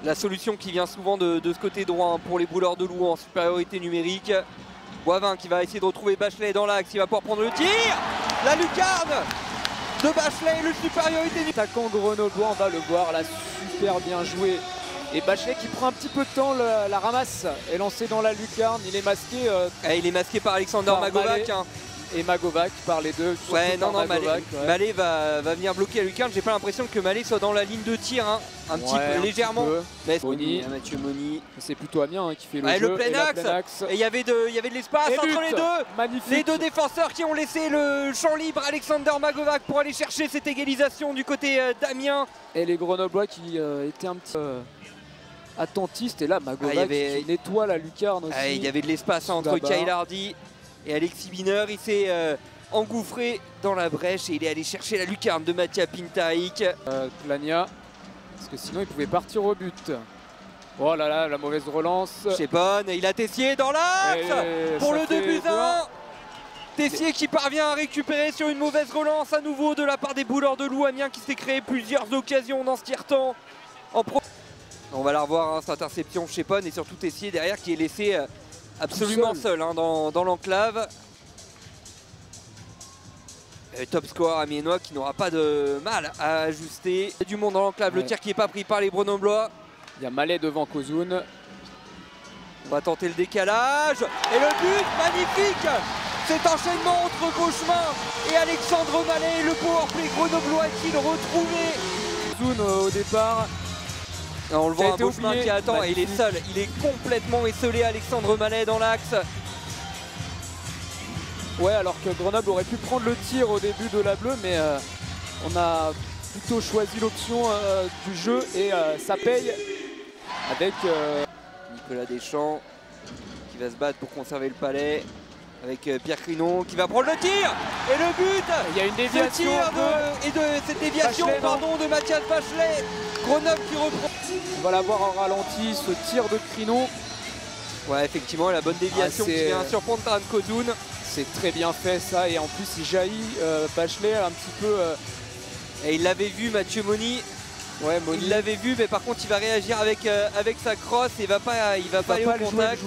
La solution qui vient souvent de ce côté droit hein, pour les brûleurs de loup en supériorité numérique. Boivin qui va essayer de retrouver Bachelet dans l'axe, il va pouvoir prendre le tir. La lucarne de Bachelet, le supériorité numérique. Attaquant grenoblois, on va le voir là, super bien joué. Et Bachelet qui prend un petit peu de temps, la ramasse est lancé dans la lucarne, il est masqué. Il est masqué par Alexander Magovac. Hein. Et Magovac par les deux. Ouais, non, Magovac, Mallet va venir bloquer la lucarne. J'ai pas l'impression que Mallet soit dans la ligne de tir, hein. Un petit peu, légèrement. Mais Mathieu Moni. C'est plutôt Amiens hein, qui fait le jeu. Le plein axe. Et il y avait de l'espace entre les deux. Magnifique. Les deux défenseurs qui ont laissé le champ libre. Alexander Magovac pour aller chercher cette égalisation du côté d'Amiens. Et les Grenoblois qui étaient un petit attentistes. Et là, Magovac qui nettoie la lucarne aussi. Il y avait de l'espace entre Kyle Hardy et Alexis Wiener. Il s'est engouffré dans la brèche et il est allé chercher la lucarne de Mathia Pintaïk. Plania, parce que sinon il pouvait partir au but. Oh là là, la mauvaise relance. Chepon, il a Tessier dans l'axe pour le 2-1. Tessier qui parvient à récupérer sur une mauvaise relance à nouveau de la part des brûleurs de loup. Amiens qui s'est créé plusieurs occasions dans ce tiers-temps. On va la revoir, hein, cette interception Chepon et surtout Tessier derrière qui est laissé absolument seul hein, dans l'enclave. Top score amiénois qui n'aura pas de mal à ajuster. Il y a du monde dans l'enclave, le tir qui n'est pas pris par les Grenoblois. Il y a Mallet devant Kozoun. On va tenter le décalage. Et le but, magnifique! Cet enchaînement entre Gauchemin et Alexandre Mallet. Le powerplay Grenoblois est-il retrouvé? Kozoun au départ. On le voit, un Gauchemin qui attend et il est seul. Il est complètement esselé, Alexandre Mallet dans l'axe. Ouais, alors que Grenoble aurait pu prendre le tir au début de la bleue, mais on a plutôt choisi l'option du jeu et ça paye avec Nicolas Deschamps qui va se battre pour conserver le palais avec Pierre Crinon qui va prendre le tir et le but. Il y a une déviation cette déviation Bachelet, de Mathias Bachelet. Grenoble qui reprend. On va la voir en ralenti, ce tir de Crinon. Ouais, effectivement, la bonne déviation qui vient surprendre Taran Kozoun. C'est très bien fait ça et en plus il jaillit Bachelet un petit peu. Et il l'avait vu Mathieu Moni. Ouais, Moni. Il l'avait vu mais par contre il va réagir avec sa crosse et il va pas aller au contact.